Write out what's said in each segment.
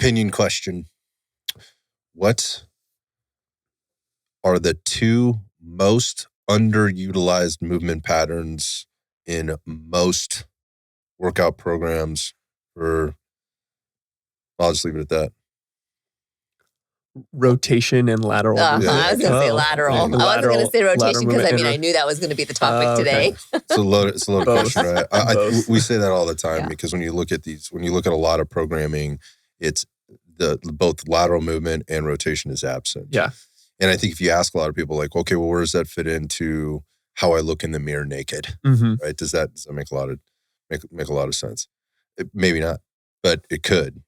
opinion question. What are the two most underutilized movement patterns in most workout programs? I'll just leave it at that. Rotation and lateral movement. I was going to say lateral. I wasn't going to say rotation because I knew that was going to be the topic today. It's a loaded question, right? We say that all the time because when you look at a lot of programming, it's both lateral movement and rotation is absent. Yeah. And I think if you ask a lot of people like, okay, well, where does that fit into how I look in the mirror naked? Right? Does that make a lot of sense? Maybe not, but it could.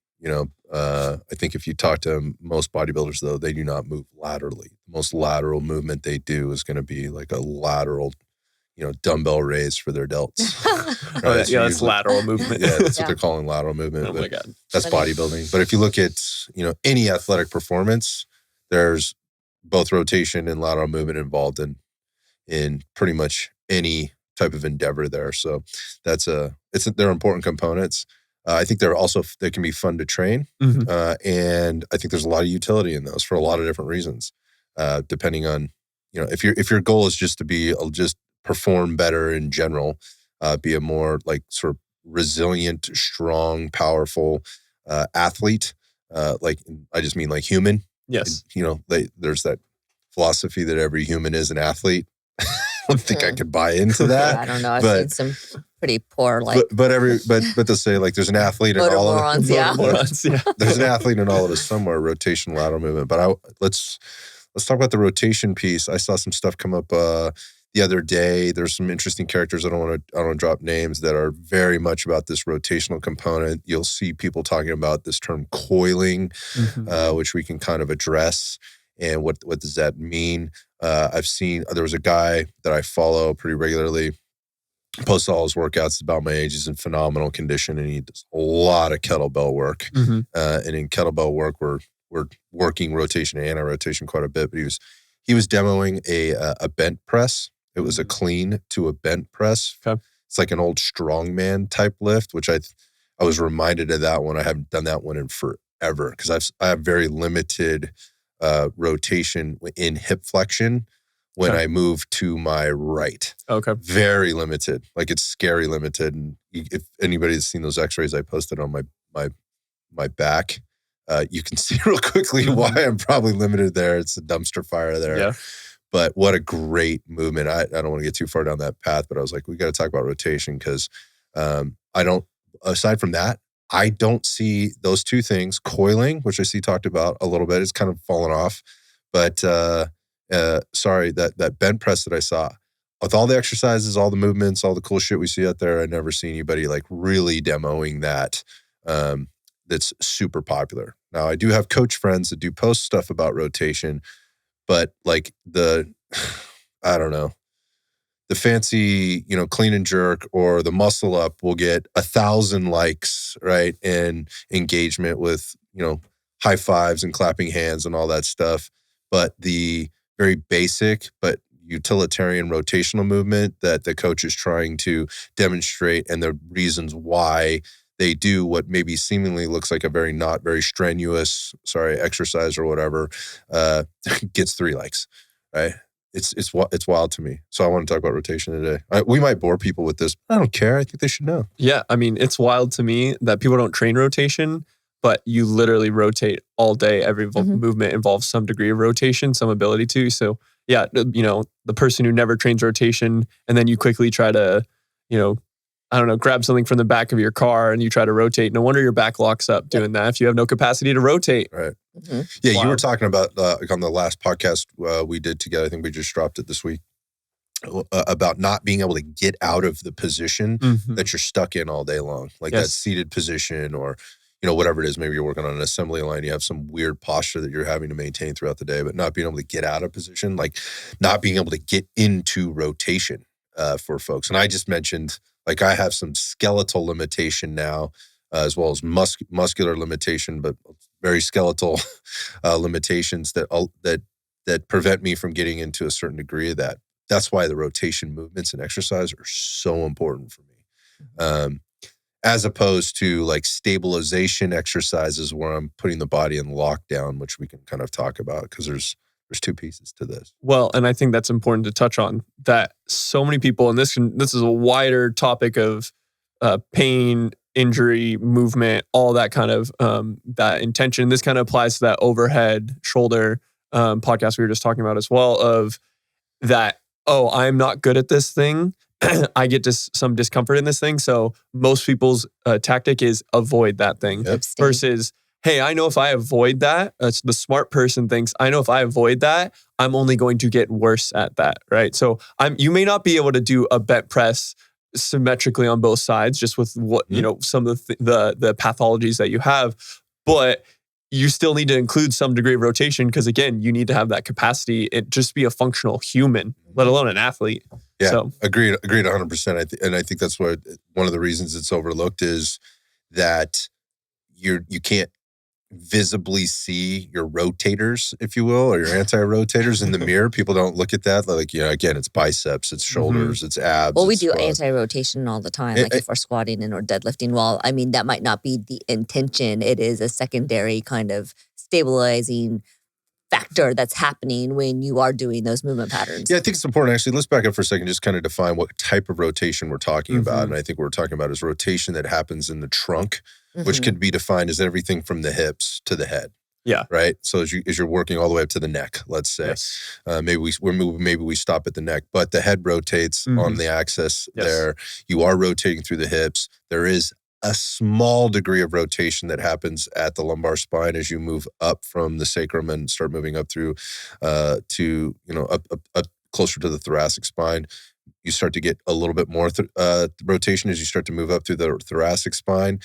I think if you talk to most bodybuilders, though, they do not move laterally. The most lateral movement they do is going to be like a lateral, dumbbell raise for their delts. Right? That's lateral movement. Yeah, that's what they're calling lateral movement. Oh my God. That's bodybuilding. But if you look at, any athletic performance, there's both rotation and lateral movement involved in pretty much any type of endeavor there. So they're important components. I think they can be fun to train. And I think there's a lot of utility in those for a lot of different reasons. Depending on, if your goal is just to perform better in general, be a more like sort of resilient, strong, powerful athlete. I just mean like human. Yes. There's that philosophy that every human is an athlete. I don't think I could buy into that. I don't know. I've seen some pretty poor but to say like there's an athlete in all of it. There's an athlete in all of us somewhere, rotation, lateral movement. But let's talk about the rotation piece. I saw some stuff come up the other day. There's some interesting characters. I don't want to drop names that are very much about this rotational component. You'll see people talking about this term coiling, which we can kind of address. And what does that mean? I've seen, there was a guy that I follow pretty regularly, posts all his workouts about my age. He's in phenomenal condition and he does a lot of kettlebell work. And in kettlebell work, we're working rotation and anti-rotation quite a bit. But he was demoing a bent press. It was a clean to a bent press. Okay. It's like an old strongman type lift, which I was reminded of that one. I haven't done that one in forever because I have very limited rotation in hip flexion when I move to my right. Okay. Very limited. Like it's scary limited. And if anybody's seen those x-rays I posted on my back, you can see real quickly why I'm probably limited there. It's a dumpster fire there. Yeah. But what a great movement. I don't want to get too far down that path, but I was like, we got to talk about rotation because aside from that, I don't see those two things. Coiling, which I see talked about a little bit, it's kind of fallen off. But that bent press that I saw, with all the exercises, all the movements, all the cool shit we see out there, I never see anybody like really demoing that. That's super popular. Now, I do have coach friends that do post stuff about rotation, but like the fancy, clean and jerk or the muscle up will get 1,000 likes, right? And engagement with, high fives and clapping hands and all that stuff. But the very basic but utilitarian rotational movement that the coach is trying to demonstrate and the reasons why they do what maybe seemingly looks like a not very strenuous, exercise or whatever, gets 3 likes, right? It's wild to me. So I want to talk about rotation today. We might bore people with this. I don't care. I think they should know. Yeah, I mean, it's wild to me that people don't train rotation, but you literally rotate all day. Every movement involves some degree of rotation, some ability to. So yeah, the person who never trains rotation and then you quickly try to, grab something from the back of your car and you try to rotate. No wonder your back locks up doing that if you have no capacity to rotate. Right. Yeah, you were talking about on the last podcast we did together. I think we just dropped it this week about not being able to get out of the position that you're stuck in all day long, like that seated position or whatever it is. Maybe you're working on an assembly line. You have some weird posture that you're having to maintain throughout the day, but not being able to get out of position, like not being able to get into rotation for folks. And I just mentioned, like I have some skeletal limitation now, as well as muscular limitation, but very skeletal limitations that prevent me from getting into a certain degree of that. That's why the rotation movements and exercise are so important for me. as opposed to like stabilization exercises where I'm putting the body in lockdown, which we can kind of talk about because there's two pieces to this. Well, and I think that's important to touch on that so many people, and this is a wider topic of pain, injury, movement, all that kind of that intention. This kind of applies to that overhead shoulder podcast we were just talking about as well, of that, oh, I'm not good at this thing. I get some discomfort in this thing. So most people's tactic is avoid that thing versus, hey, I know if I avoid that, the smart person thinks, I know if I avoid that, I'm only going to get worse at that, right? So you may not be able to do a bent press symmetrically on both sides, just with what, some of the pathologies that you have, but you still need to include some degree of rotation because, again, you need to have that capacity and just be a functional human, let alone an athlete. Yeah, so. Agreed 100%. And I think that's one of the reasons it's overlooked is that you can't visibly see your rotators, if you will, or your anti-rotators in the mirror. People don't look at that. Like, again, it's biceps, it's shoulders, it's abs. Well, we do anti-rotation all the time, like if we're squatting and or deadlifting. Well, I mean, that might not be the intention. It is a secondary kind of stabilizing factor that's happening when you are doing those movement patterns. Yeah, I think it's important. Actually, let's back up for a second, just kind of define what type of rotation we're talking about. And I think what we're talking about is rotation that happens in the trunk, which could be defined as everything from the hips to the head. Yeah. Right. So as you're working all the way up to the neck, let's say, maybe we stop at the neck, but the head rotates on the axis there. You are rotating through the hips. There is a small degree of rotation that happens at the lumbar spine as you move up from the sacrum and start moving up through to up closer to the thoracic spine. You start to get a little bit more rotation as you start to move up through the thoracic spine.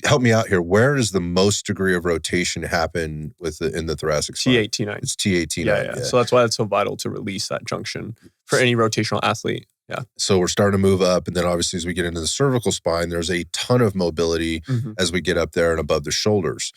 Help me out here. Where does the most degree of rotation happen in the thoracic spine? T8, T9. It's T8, T9. Yeah. So that's why it's so vital to release that junction for any rotational athlete. Yeah. So we're starting to move up. And then obviously as we get into the cervical spine, there's a ton of mobility as we get up there and above the shoulders.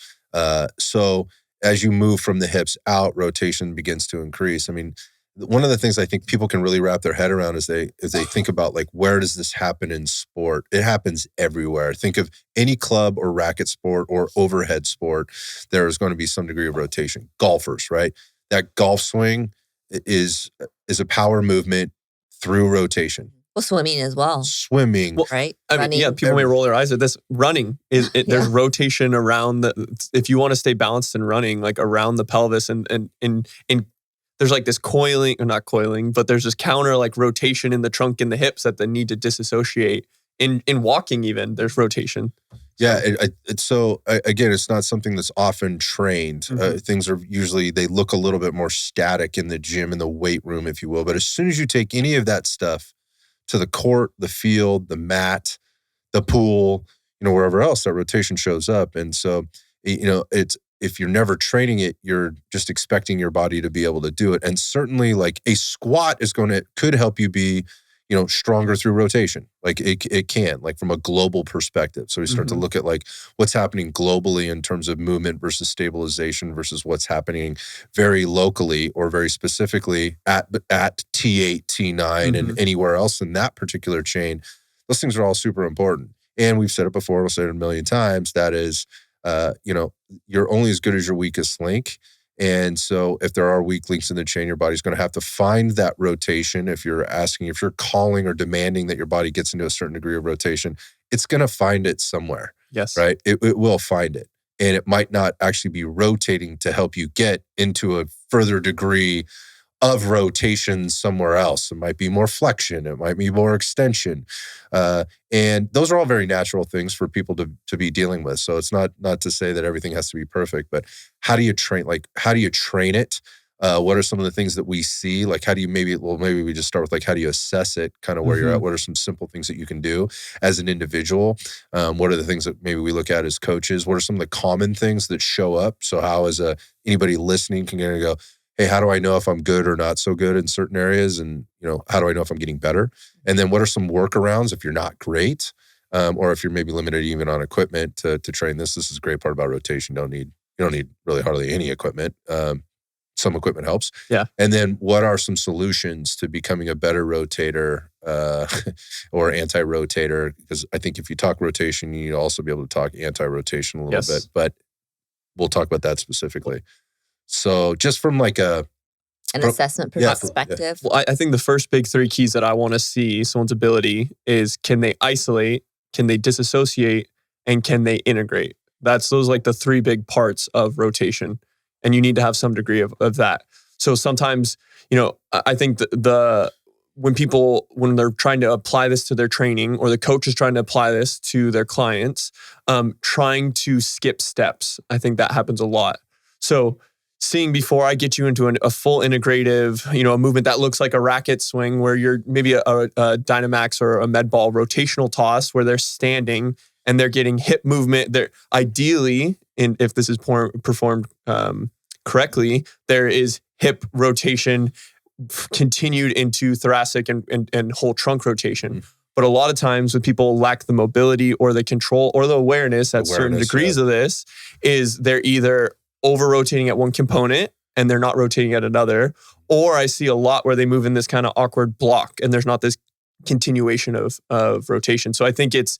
So as you move from the hips out, rotation begins to increase. I mean, one of the things I think people can really wrap their head around is they think about like, where does this happen in sport? It happens everywhere. Think of any club or racket sport or overhead sport. There is going to be some degree of rotation. Golfers, right? That golf swing is a power movement through rotation. Well, swimming as well. Swimming. Well, right? I mean, people may roll their eyes at this. Running, there's rotation around if you want to stay balanced in running, like around the pelvis and there's like this coiling, or not coiling, but there's this counter like rotation in the trunk and the hips that they need to disassociate. In walking even, there's rotation. Yeah, again, it's not something that's often trained. Things are usually, they look a little bit more static in the gym, in the weight room, if you will. But as soon as you take any of that stuff to the court, the field, the mat, the pool, wherever else, that rotation shows up. And so, if you're never training it, you're just expecting your body to be able to do it. And certainly like a squat could help you be, stronger through rotation. Like it can, like from a global perspective. So we start to look at like what's happening globally in terms of movement versus stabilization versus what's happening very locally or very specifically at T8, T9 and anywhere else in that particular chain. Those things are all super important. And we've said it before, we'll say it a million times, that is, you're only as good as your weakest link. And so if there are weak links in the chain, your body's going to have to find that rotation. If you're calling or demanding that your body gets into a certain degree of rotation, it's going to find it somewhere. Yes. Right? It will find it. And it might not actually be rotating to help you get into a further degree of rotation somewhere else. It might be more flexion. It might be more extension. And those are all very natural things for people to be dealing with. So it's not to say that everything has to be perfect, but how do you train? Like, how do you train it? What are some of the things that we see? Like, how do you maybe we just start with like, how do you assess it? Kind of where you're at? What are some simple things that you can do as an individual? What are the things that maybe we look at as coaches? What are some of the common things that show up? So how anybody listening can kind of go, hey, how do I know if I'm good or not so good in certain areas? And, how do I know if I'm getting better? And then what are some workarounds if you're not great? Or if you're maybe limited even on equipment to train this? This is a great part about rotation. You don't need really hardly any equipment. some equipment helps. Yeah. And then what are some solutions to becoming a better rotator or anti-rotator? Because I think if you talk rotation, you need to also be able to talk anti-rotation a little bit, but we'll talk about that specifically. So just from like an assessment perspective. Yeah. Well, I think the first big 3 keys that I want to see someone's ability is, can they isolate, can they disassociate, and can they integrate? Those like the 3 big parts of rotation. And you need to have some degree of that. So sometimes, I think when they're trying to apply this to their training, or the coach is trying to apply this to their clients, trying to skip steps. I think that happens a lot. So seeing, before I get you into a full integrative, a movement that looks like a racket swing, where you're maybe a Dynamax or a med ball rotational toss, where they're standing and they're getting hip movement. They're ideally, and if this is performed correctly, there is hip rotation continued into thoracic and whole trunk rotation. But a lot of times when people lack the mobility or the control or the awareness at certain degrees of this, is they're either over rotating at one component and they're not rotating at another, or I see a lot where they move in this kind of awkward block and there's not this continuation of rotation. So I think it's,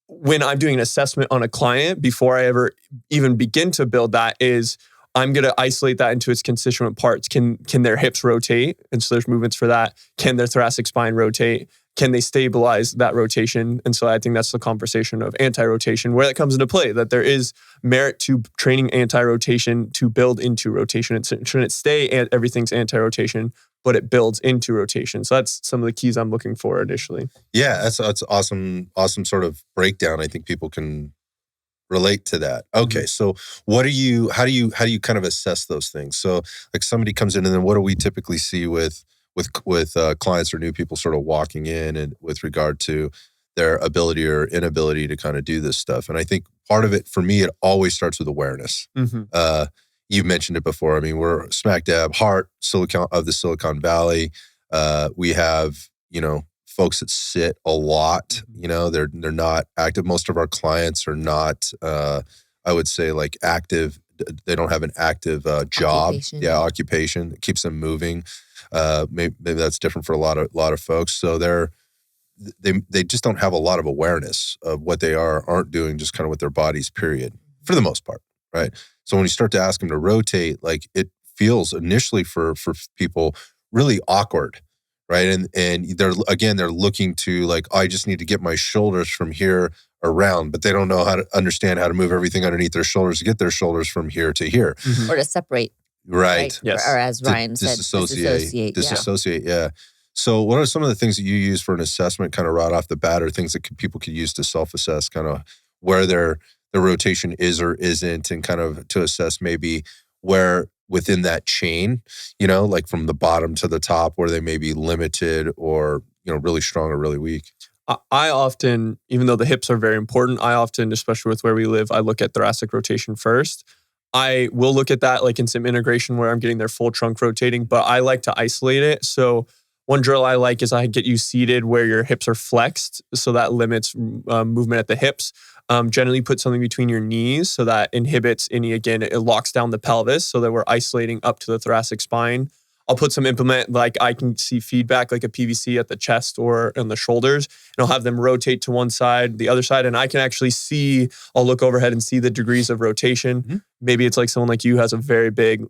when I'm doing an assessment on a client, before I ever even begin to build that, is I'm going to isolate that into its constituent parts. Can their hips rotate? And so there's movements for that. Can their thoracic spine rotate? Can they stabilize that rotation? And so I think that's the conversation of anti-rotation, where that comes into play, that there is merit to training anti-rotation to build into rotation. It shouldn't stay everything's anti-rotation, but it builds into rotation. So that's some of the keys I'm looking for initially. Yeah, that's awesome sort of breakdown. I think people can relate to that. Okay, so how do you kind of assess those things? So like somebody comes in, and then what do we typically see with clients or new people sort of walking in, and with regard to their ability or inability to kind of do this stuff? And I think part of it, for me, it always starts with awareness. You mentioned it before. I mean, we're smack dab heart of the Silicon Valley. We have, folks that sit a lot. They're not active. Most of our clients are not, I would say, like active. They don't have an active job, occupation that keeps them moving. Maybe that's different for a lot of folks. So they just don't have a lot of awareness of what they aren't doing, just kind of with their bodies, period, for the most part, right? So when you start to ask them to rotate, like, it feels initially for people really awkward, right? And they're looking to, like, I just need to get my shoulders from here around, but they don't know how to understand how to move everything underneath their shoulders to get their shoulders from here to here. Or to separate. Right. Yes. Or as Ryan said, disassociate. Yeah. So what are some of the things that you use for an assessment, kind of right off the bat, or things that people could use to self-assess kind of where their rotation is or isn't, and kind of to assess maybe where within that chain, like from the bottom to the top, where they may be limited or, really strong or really weak? I often, even though the hips are very important, especially with where we live, I look at thoracic rotation first. I will look at that like in some integration where I'm getting their full trunk rotating, but I like to isolate it. So one drill I like is I get you seated where your hips are flexed. So that limits movement at the hips. Generally put something between your knees so that inhibits it locks down the pelvis so that we're isolating up to the thoracic spine. I'll put some implement, like I can see feedback, like a PVC at the chest or on the shoulders, and I'll have them rotate to one side, the other side, and I can actually see, I'll look overhead and see the degrees of rotation. Maybe it's like someone like you has a very big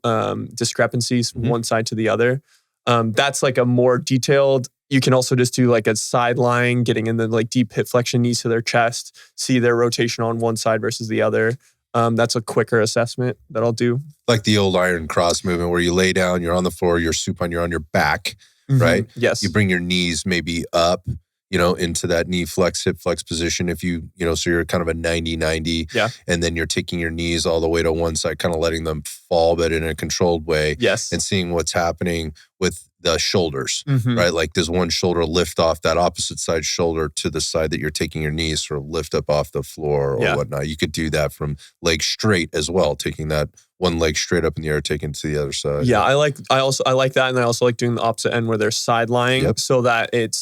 discrepancies from one side to the other. That's like a more detailed. You can also just do like a side lying, getting in the like deep hip flexion, knees to their chest, see their rotation on one side versus the other. That's a quicker assessment that I'll do. Like the old iron cross movement where you lay down, you're on the floor, you're supine, you're on your back, right? Yes. You bring your knees maybe up, into that knee flex, hip flex position. If you, so you're kind of a 90-90. Yeah. And then you're taking your knees all the way to one side, kind of letting them fall, but in a controlled way. Yes. And seeing what's happening with the shoulders, right? Like, does one shoulder lift off that opposite side shoulder to the side that you're taking your knees, sort of lift up off the floor or whatnot. You could do that from leg straight as well, taking that one leg straight up in the air, taking it to the other side. Yeah, I like that, and I also like doing the opposite end where they're side lying, so that it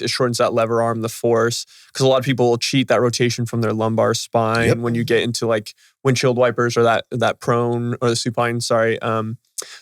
shortens that lever arm, the force, because a lot of people will cheat that rotation from their lumbar spine when you get into like windshield wipers or that prone or the supine.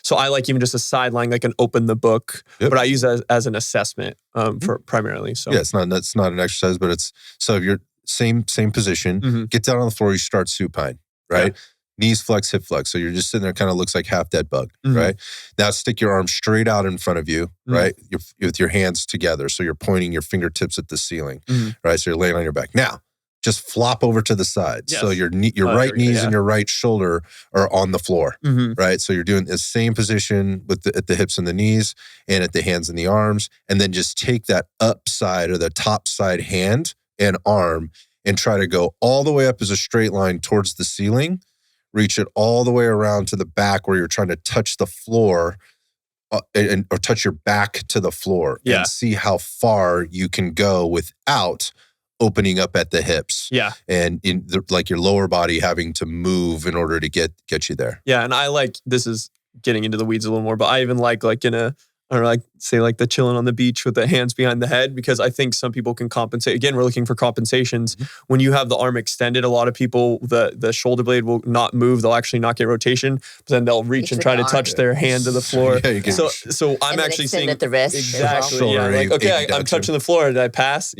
So I like even just a sideline, like an open the book, but I use that as an assessment for primarily. So yeah, that's not an exercise, but it's so if you're same position, get down on the floor, you start supine, right? Yeah. Knees flex, hip flex. So you're just sitting there, kind of looks like half dead bug, right? Now stick your arms straight out in front of you, right? With your hands together. So you're pointing your fingertips at the ceiling, right? So you're laying on your back. Now, just flop over to the side. Yes. So your right knees and your right shoulder are on the floor, right? So you're doing the same position at the hips and the knees and at the hands and the arms. And then just take that upside or the top side hand and arm and try to go all the way up as a straight line towards the ceiling. Reach it all the way around to the back where you're trying to touch the floor or touch your back to the floor and see how far you can go without opening up at the hips. Yeah. And like your lower body having to move in order to get you there. Yeah. And I like, this is getting into the weeds a little more, but I even like in a, or like say like the chilling on the beach with the hands behind the head, because I think some people can compensate. Again, we're looking for compensations. When you have the arm extended, a lot of people, the shoulder blade will not move. They'll actually not get rotation, but then they'll reach and try to touch their hand to the floor. So I'm actually seeing at the wrist. Exactly. Yeah. Like, okay, I'm touching the floor. Did I pass?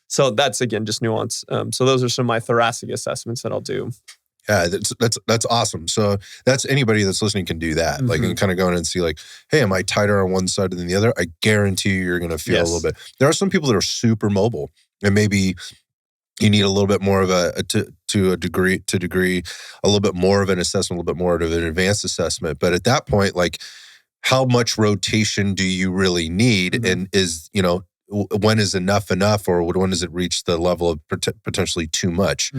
So that's, again, just nuance. So those are some of my thoracic assessments that I'll do. Yeah, that's awesome. So that's anybody that's listening can do that. Like, and kind of go in and see like, hey, am I tighter on one side than the other? I guarantee you're going to feel a little bit. There are some people that are super mobile, and maybe you need a little bit more of to a degree, a little bit more of an assessment, a little bit more of an advanced assessment. But at that point, like, how much rotation do you really need? And is, when is enough, or when does it reach the level of potentially too much?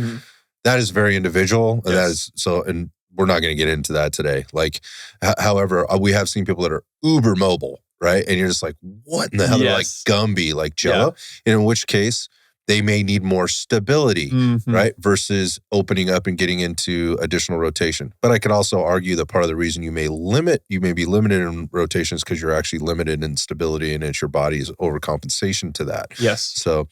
That is very individual, and that is so. And we're not going to get into that today. Like, however, we have seen people that are uber mobile, right? And you're just like, what in the hell? They're like Gumby, like Jello. And in which case, they may need more stability, right? Versus opening up and getting into additional rotation. But I could also argue that part of the reason you may be limited in rotations because you're actually limited in stability, and it's your body's overcompensation to that. Yes. So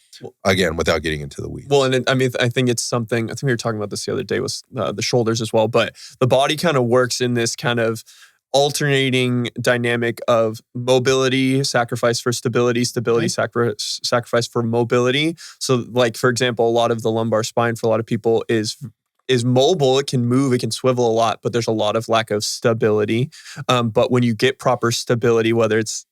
again, without getting into the weeds. Well, and I think it's something, I think we were talking about this the other day with the shoulders as well, but the body kind of works in this kind of alternating dynamic of mobility, sacrifice for stability, sacrifice for mobility. So like, for example, a lot of the lumbar spine for a lot of people is mobile. It can move, it can swivel a lot, but there's a lot of lack of stability. But when you get proper stability, whether it's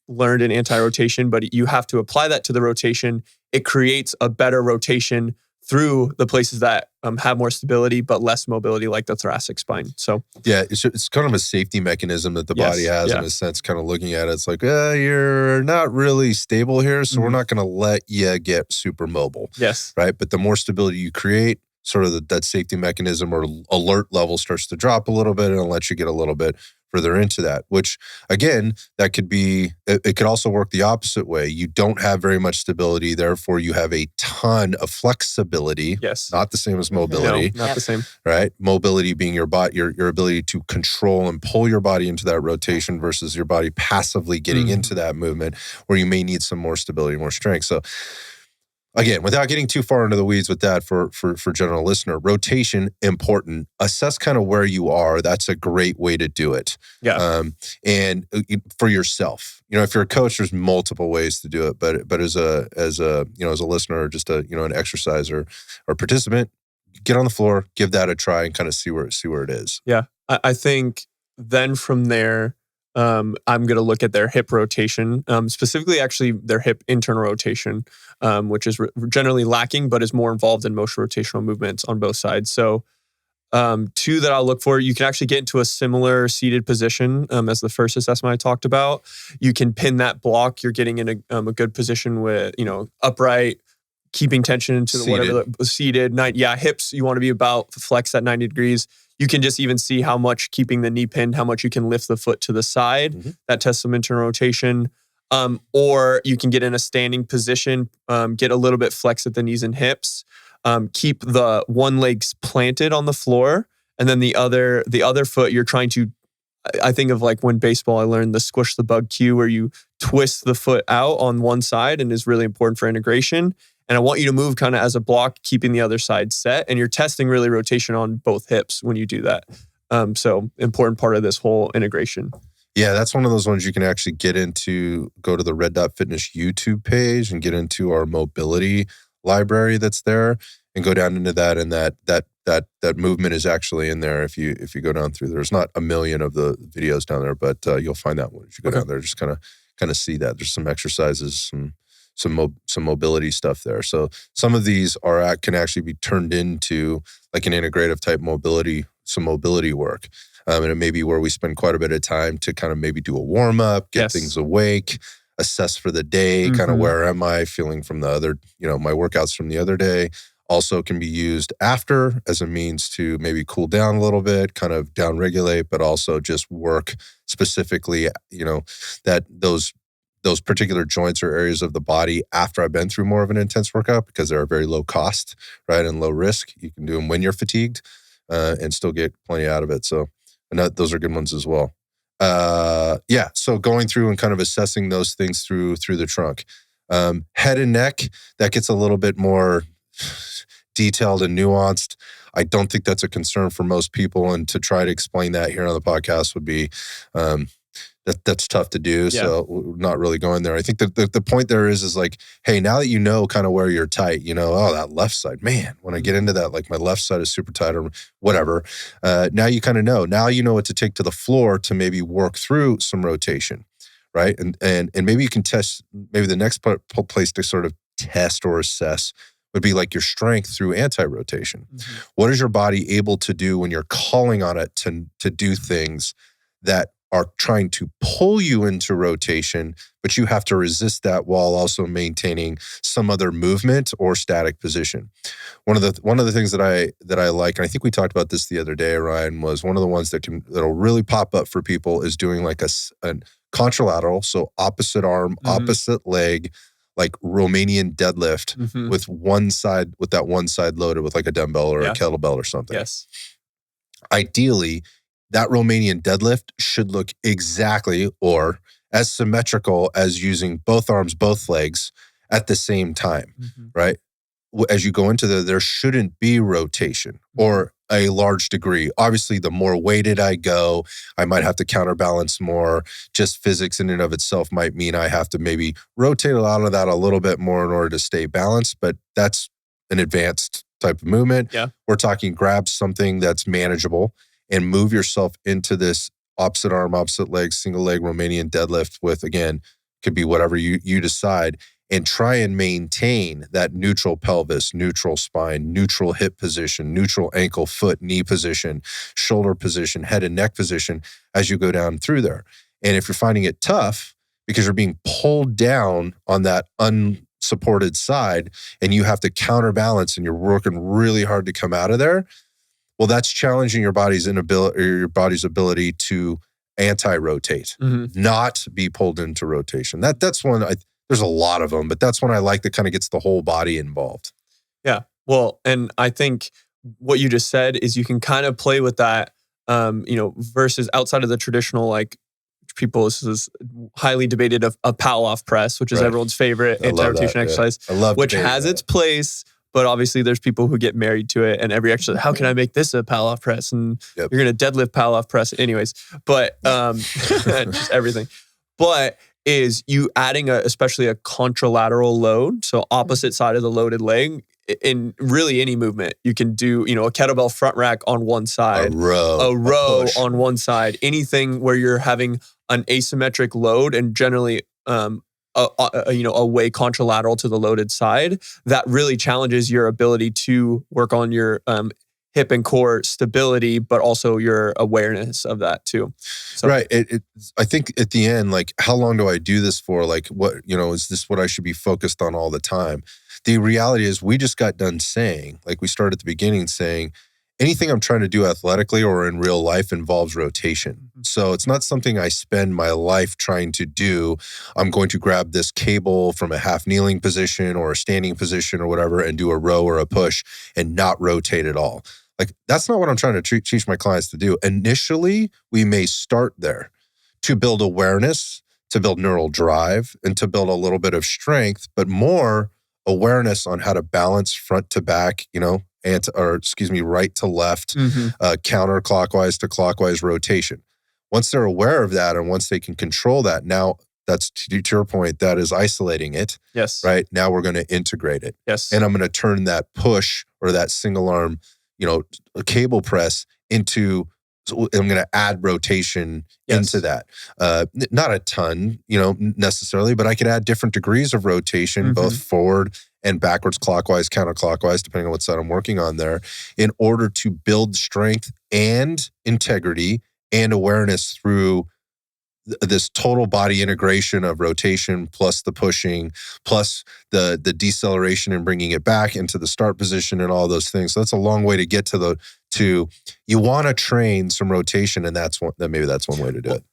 learned in anti-rotation, but you have to apply that to the rotation, it creates a better rotation through the places that have more stability but less mobility, like the thoracic spine. So yeah, it's kind of a safety mechanism that the body has in a sense. Kind of looking at it, it's like you're not really stable here, so we're not going to let you get super mobile. Yes, right. But the more stability you create, sort of that safety mechanism or alert level starts to drop a little bit, and it'll let you get a little bit further into that, which again, that could be, it could also work the opposite way. You don't have very much stability, therefore you have a ton of flexibility. Yes. Not the same as mobility. No, not the same. Right? Mobility being your ability to control and pull your body into that rotation versus your body passively getting into that movement where you may need some more stability, more strength. So again, without getting too far into the weeds with that for general listener, rotation, important. Assess kind of where you are. That's a great way to do it. Yeah. And for yourself, if you're a coach, there's multiple ways to do it. But as a listener or just an exerciser or participant, get on the floor, give that a try, and kind of see where it is. Yeah. I think then from there, I'm going to look at their hip rotation, specifically actually their hip internal rotation, which is generally lacking, but is more involved in most rotational movements on both sides. So two that I'll look for, you can actually get into a similar seated position as the first assessment I talked about. You can pin that block. You're getting in a good position with, upright, keeping tension into seated. Hips, you want to be about flex at 90 degrees. You can just even see how much keeping the knee pinned, how much you can lift the foot to the side. That tests some internal rotation. Or you can get in a standing position, get a little bit flex at the knees and hips, keep the one leg planted on the floor, and then the other foot you're trying to, I think of like when baseball, I learned the squish the bug cue where you twist the foot out on one side and is really important for integration. And I want you to move kind of as a block, keeping the other side set. And you're testing really rotation on both hips when you do that. So important part of this whole integration. Yeah, that's one of those ones you can actually get into, go to the Red Dot Fitness YouTube page and get into our mobility library that's there and go down into that. And that movement is actually in there if you go down through. There's not a million of the videos down there, but you'll find that one as you go down there. Just kind of see that. There's some exercises, some mobility stuff there. So some of these can actually be turned into like an integrative type mobility, some mobility work. And it may be where we spend quite a bit of time to kind of maybe do a warm up, get things awake, assess for the day, kind of where am I feeling from the other, my workouts from the other day. Also can be used after as a means to maybe cool down a little bit, kind of down regulate, but also just work specifically, that those particular joints or areas of the body after I've been through more of an intense workout, because they're very low cost, right? And low risk. You can do them when you're fatigued and still get plenty out of it. So those are good ones as well. So going through and kind of assessing those things through the trunk. Head and neck, that gets a little bit more detailed and nuanced. I don't think that's a concern for most people. And to try to explain that here on the podcast would be... that's tough to do. Yeah. So we're not really going there. I think that the point there is like, hey, now that you know kind of where you're tight, that left side, man, when I get into that, like my left side is super tight or whatever. Now you kind of know. Now you know what to take to the floor to maybe work through some rotation, right? And maybe you can test, maybe the next place to sort of test or assess would be like your strength through anti-rotation. Mm-hmm. What is your body able to do when you're calling on it to do things that are trying to pull you into rotation, but you have to resist that while also maintaining some other movement or static position. One of the things that I like, and I think we talked about this the other day, Ryan, was one of the ones that'll really pop up for people is doing like a contralateral, so opposite arm, opposite leg, like Romanian deadlift with that one side loaded with like a dumbbell or a kettlebell or something. Yes. Ideally, that Romanian deadlift should look exactly or as symmetrical as using both arms, both legs at the same time, right? As you go into there shouldn't be rotation or a large degree. Obviously, the more weighted I go, I might have to counterbalance more. Just physics in and of itself might mean I have to maybe rotate a lot of that a little bit more in order to stay balanced, but that's an advanced type of movement. Yeah. We're talking grab something that's manageable and move yourself into this opposite arm, opposite leg, single leg Romanian deadlift with, again, could be whatever you decide, and try and maintain that neutral pelvis, neutral spine, neutral hip position, neutral ankle, foot, knee position, shoulder position, head and neck position as you go down through there. And if you're finding it tough because you're being pulled down on that unsupported side and you have to counterbalance and you're working really hard to come out of there, well, that's challenging your body's inability or your body's ability to anti-rotate, not be pulled into rotation. That's one. There's a lot of them, but that's one I like that kind of gets the whole body involved. Yeah. Well, and I think what you just said is you can kind of play with that, versus outside of the traditional, like people, this is highly debated of a Palloff press, which is everyone's favorite anti-rotation exercise, which has its place. But obviously, there's people who get married to it, and every exercise, how can I make this a Palloff press? And you're going to deadlift Palloff press, anyways. But just everything. But is you adding especially a contralateral load, so opposite side of the loaded leg, in really any movement. You can do, a kettlebell front rack on one side, a row on one side, anything where you're having an asymmetric load and generally a way contralateral to the loaded side, that really challenges your ability to work on your hip and core stability, but also your awareness of that too. So, right. I think at the end, like, how long do I do this for? Like, what, is this what I should be focused on all the time? The reality is we just got done saying, like we started at the beginning saying, anything I'm trying to do athletically or in real life involves rotation. So it's not something I spend my life trying to do. I'm going to grab this cable from a half kneeling position or a standing position or whatever and do a row or a push and not rotate at all. Like, that's not what I'm trying to teach my clients to do. Initially, we may start there to build awareness, to build neural drive, and to build a little bit of strength, but more awareness on how to balance front to back, right to left, Mm-hmm. counterclockwise to clockwise rotation. Once they're aware of that and once they can control that, now that's to your point, that is isolating it. Yes. Right. Now we're going to integrate it. Yes. And I'm going to turn that push or that single arm, cable press into, so I'm going to add rotation into that. Not a ton, necessarily, but I could add different degrees of rotation, both forward and backwards, clockwise, counterclockwise, depending on what side I'm working on there, in order to build strength and integrity and awareness through this total body integration of rotation plus the pushing plus the deceleration and bringing it back into the start position and all those things. So that's a long way to get to you want to train some rotation, and maybe that's one way to do it.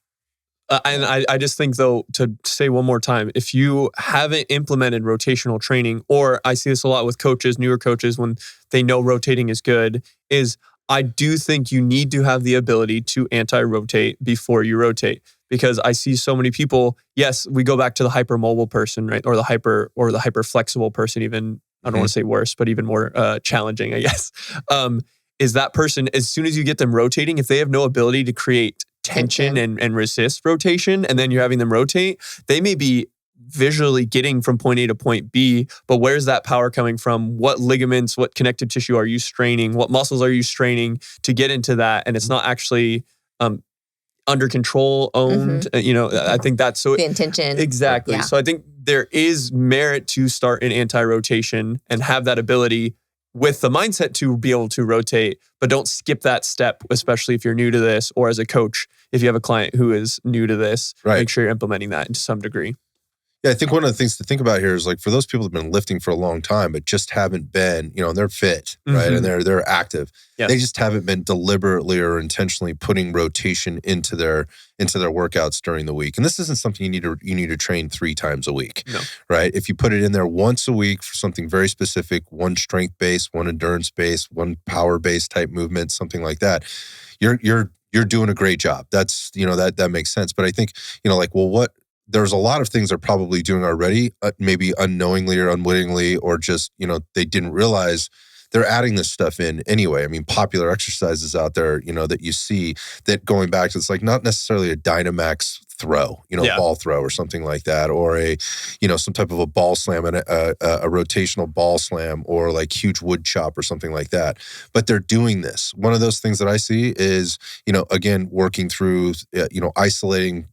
And I just think, though, to say one more time, if you haven't implemented rotational training, or I see this a lot with coaches, newer coaches, when they know rotating is good, is I do think you need to have the ability to anti-rotate before you rotate. Because I see so many people, yes, we go back to the hypermobile person, right? Or the hyper flexible person, even, I don't want to say worse, but even more challenging, I guess. Is that person, as soon as you get them rotating, if they have no ability to create tension and resist rotation, and then you're having them rotate, they may be visually getting from point A to point B, but where's that power coming from? What ligaments, what connective tissue are you straining? What muscles are you straining to get into that? And it's not actually under control, owned. I think that's so the intention. Exactly. Yeah. So I think there is merit to start an anti-rotation and have that ability with the mindset to be able to rotate, but don't skip that step, especially if you're new to this, or as a coach, if you have a client who is new to this, make sure you're implementing that to some degree. Yeah, I think one of the things to think about here is, like, for those people that have been lifting for a long time, but just haven't been, they're fit, right? And they're active. Yes. They just haven't been deliberately or intentionally putting rotation into their workouts during the week. And this isn't something you need to train 3 times a week, right? If you put it in there once a week for something very specific, one strength base, one endurance base, one power base type movement, something like that, you're doing a great job. That's, that makes sense. But I think, there's a lot of things they're probably doing already, maybe unknowingly or unwittingly, or just, they didn't realize they're adding this stuff in anyway. I mean, popular exercises out there, that you see that going back to, it's like not necessarily a Dynamax throw, ball throw or something like that, or a, some type of a ball slam and a rotational ball slam, or like huge wood chop or something like that. But they're doing this. One of those things that I see is, again, working through, isolating,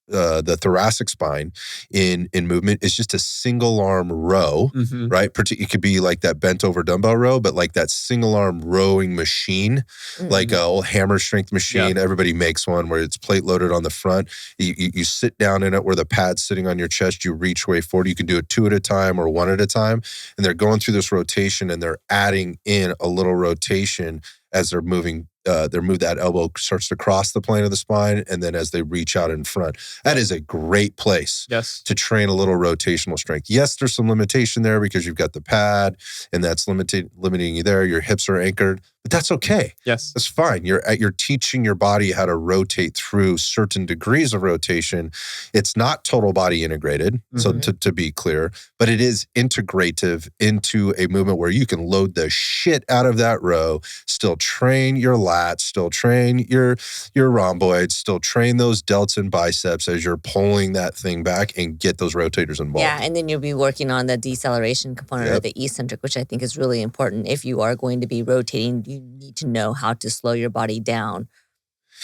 the thoracic spine in movement is just a single arm row, right? It could be like that bent over dumbbell row, but like that single arm rowing machine, like a old hammer strength machine. Everybody makes one where it's plate loaded on the front. You sit down in it where the pad's sitting on your chest. You reach way forward. You can do it 2 at a time or 1 at a time. And they're going through this rotation and they're adding in a little rotation as they're moving. That elbow starts to cross the plane of the spine, and then as they reach out in front, that is a great place to train a little rotational strength. Yes, there's some limitation there because you've got the pad, and that's limiting you there. Your hips are anchored, but that's okay. Yes, that's fine. You're teaching your body how to rotate through certain degrees of rotation. It's not total body integrated, so to be clear, but it is integrative into a movement where you can load the shit out of that row, still train your lats, still train your rhomboids, still train those delts and biceps as you're pulling that thing back and get those rotators involved. Yeah, and then you'll be working on the deceleration component of the eccentric, which I think is really important. If you are going to be rotating, you need to know how to slow your body down.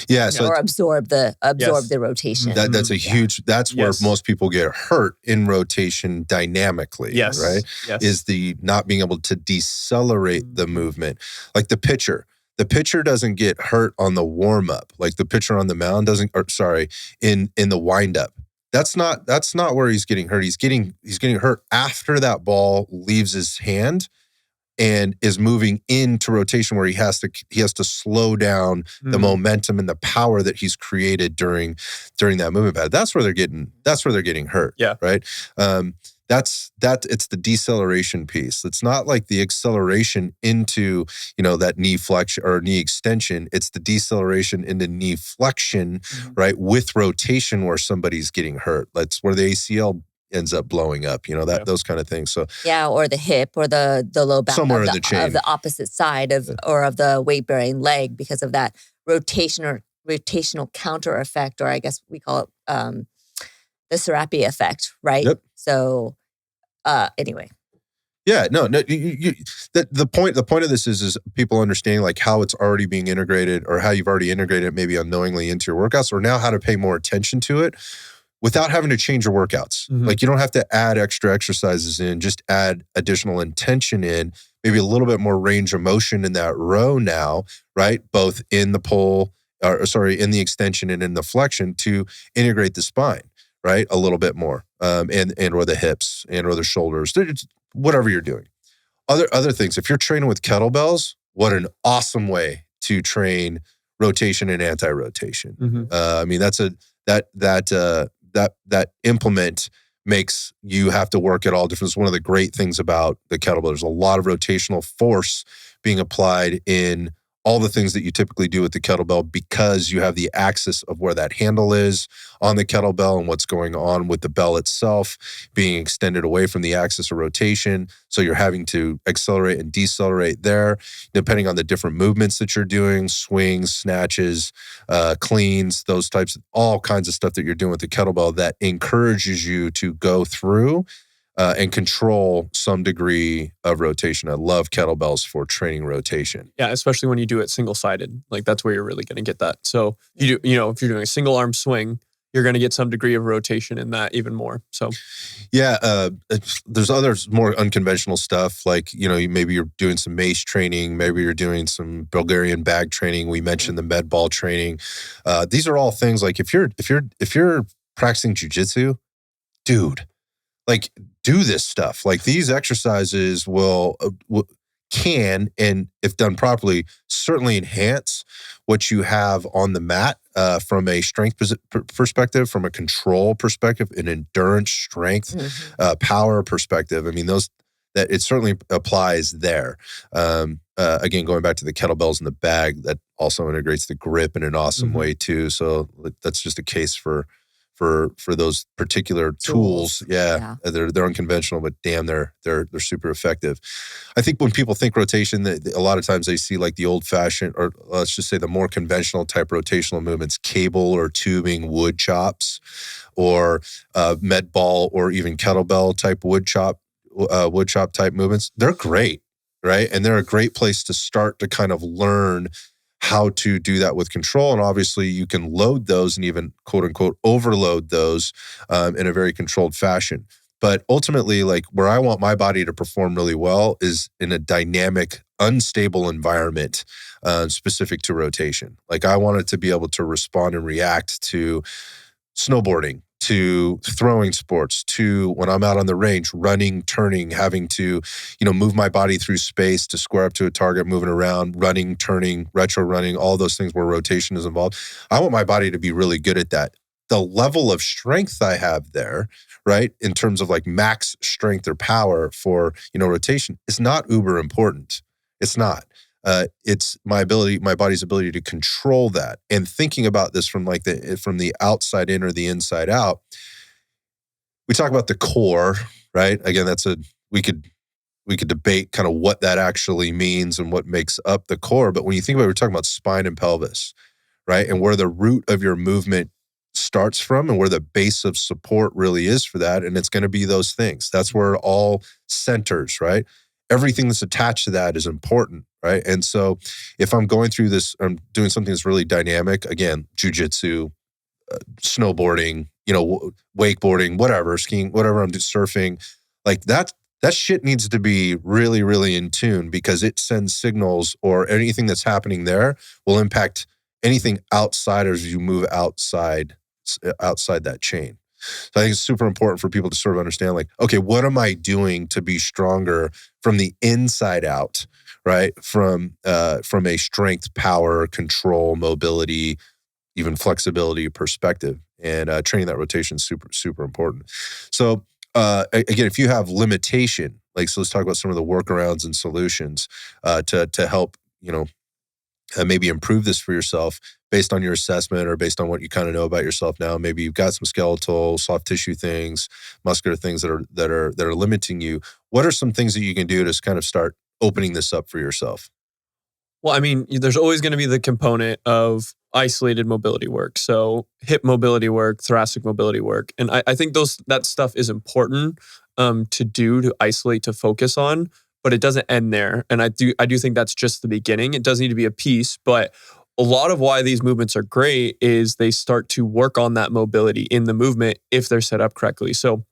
Yeah, or absorb the rotation. That's a huge. That's where most people get hurt in rotation dynamically. Yes, right. Yes. Is the not being able to decelerate the movement, like the pitcher. The pitcher doesn't get hurt on the warm up, like the pitcher on the mound doesn't. Or sorry, in the wind up. That's not where he's getting hurt. He's getting hurt after that ball leaves his hand and is moving into rotation where he has to slow down the momentum and the power that he's created during that movement pad. That's where they're getting hurt. Yeah. Right. It's the deceleration piece. It's not like the acceleration into, that knee flexion or knee extension. It's the deceleration into knee flexion, right? With rotation where somebody's getting hurt. That's where the ACL ends up blowing up, those kind of things. So or the hip or the low back somewhere in the chain of the opposite side of or of the weight bearing leg because of that rotational counter effect, or I guess we call it the Serapi effect, right? Yep. So anyway. Yeah, no. The point of this is people understanding like how it's already being integrated, or how you've already integrated it maybe unknowingly into your workouts, or now how to pay more attention to it without having to change your workouts. Mm-hmm. Like you don't have to add extra exercises in, just add additional intention in, maybe a little bit more range of motion in that row now, right? Both in the pull, in the extension and in the flexion to integrate the spine, right? A little bit more, and or the hips and or the shoulders, whatever you're doing. Other things, if you're training with kettlebells, what an awesome way to train rotation and anti-rotation. Mm-hmm. I mean, that implement makes you have to work at all different. It's one of the great things about the kettlebell. There's a lot of rotational force being applied in all the things that you typically do with the kettlebell, because you have the axis of where that handle is on the kettlebell and what's going on with the bell itself being extended away from the axis of rotation. So you're having to accelerate and decelerate there, depending on the different movements that you're doing, swings, snatches, cleans, those types of all kinds of stuff that you're doing with the kettlebell that encourages you to go through and control some degree of rotation. I love kettlebells for training rotation. Yeah, especially when you do it single-sided. Like that's where you're really going to get that. So if you're doing a single arm swing, you're going to get some degree of rotation in that even more. So yeah, there's others more unconventional stuff. Like, maybe you're doing some mace training, maybe you're doing some Bulgarian bag training. We mentioned the med ball training. These are all things like if you're practicing jujitsu, dude, like do this stuff. Like these exercises can, and if done properly, certainly enhance what you have on the mat from a strength perspective, from a control perspective, an endurance, strength, power perspective. I mean, that it certainly applies there. Again, going back to the kettlebells in the bag, that also integrates the grip in an awesome way too. So that's just a case for those particular tools. Yeah. They're unconventional, but damn, they're super effective. I think when people think rotation, a lot of times they see like the old fashioned, or let's just say the more conventional type rotational movements, cable or tubing wood chops, or med ball, or even kettlebell type wood chop type movements. They're great, right? And they're a great place to start to kind of learn how to do that with control. And obviously you can load those and even quote unquote overload those in a very controlled fashion. But ultimately, like where I want my body to perform really well is in a dynamic, unstable environment specific to rotation. Like I want it to be able to respond and react to snowboarding, to throwing sports, to when I'm out on the range, running, turning, having to, move my body through space to square up to a target, moving around, running, turning, retro running, all those things where rotation is involved. I want my body to be really good at that. The level of strength I have there, right, in terms of like max strength or power for, rotation is not uber important. It's not. It's my body's ability to control that. And thinking about this from the outside in or the inside out, we talk about the core, right? Again, we could debate kind of what that actually means and what makes up the core. But when you think about it, we're talking about spine and pelvis, right? And where the root of your movement starts from and where the base of support really is for that. And it's going to be those things. That's where it all centers, right? Everything that's attached to that is important, right? And so if I'm going through this, I'm doing something that's really dynamic, again, jujitsu, snowboarding, wakeboarding, whatever, skiing, whatever I'm doing, surfing, like that shit needs to be really, really in tune, because it sends signals, or anything that's happening there will impact anything outside as you move outside that chain. So I think it's super important for people to sort of understand, like, okay, what am I doing to be stronger from the inside out, right? From a strength, power, control, mobility, even flexibility perspective. And training that rotation is super, super important. So again, if you have limitation, so let's talk about some of the workarounds and solutions to help, maybe improve this for yourself based on your assessment or based on what you kind of know about yourself now. Maybe you've got some skeletal, soft tissue things, muscular things that are limiting you. What are some things that you can do to kind of start opening this up for yourself? Well, I mean, there's always going to be the component of isolated mobility work. So hip mobility work, thoracic mobility work. And I think that stuff is important to do, to isolate, to focus on, but it doesn't end there. And I do think that's just the beginning. It does need to be a piece, but a lot of why these movements are great is they start to work on that mobility in the movement if they're set up correctly. So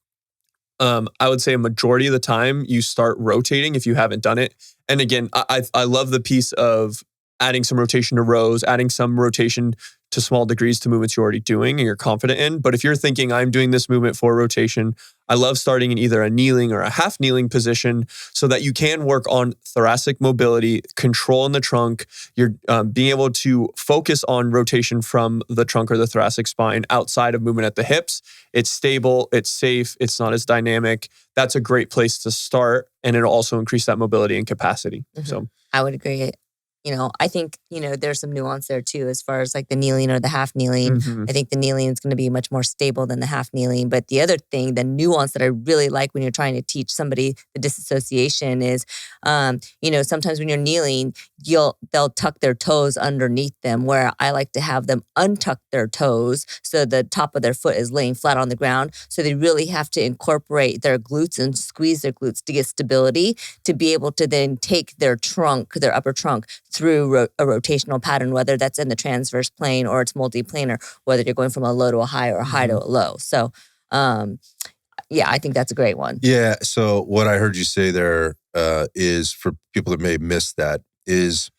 I would say a majority of the time you start rotating if you haven't done it. And again, I love the piece of adding some rotation to rows, adding some rotation to small degrees to movements you're already doing and you're confident in. But if you're thinking, I'm doing this movement for rotation, I love starting in either a kneeling or a half kneeling position so that you can work on thoracic mobility, control in the trunk. You're being able to focus on rotation from the trunk or the thoracic spine outside of movement at the hips. It's stable, it's safe, it's not as dynamic. That's a great place to start. And it'll also increase that mobility and capacity. So I would agree. I think, there's some nuance there too, as far as like the kneeling or the half kneeling. I think the kneeling is going to be much more stable than the half kneeling. But the other thing, the nuance that I really like when you're trying to teach somebody the disassociation is, sometimes when you're kneeling, they'll tuck their toes underneath them, where I like to have them untuck their toes so the top of their foot is laying flat on the ground. So they really have to incorporate their glutes and squeeze their glutes to get stability, to be able to then take their upper trunk through a rotational pattern, whether that's in the transverse plane or it's multiplanar, whether you're going from a low to a high or a high to a low. So, I think that's a great one. Yeah. So what I heard you say there is, for people that may have missed that, is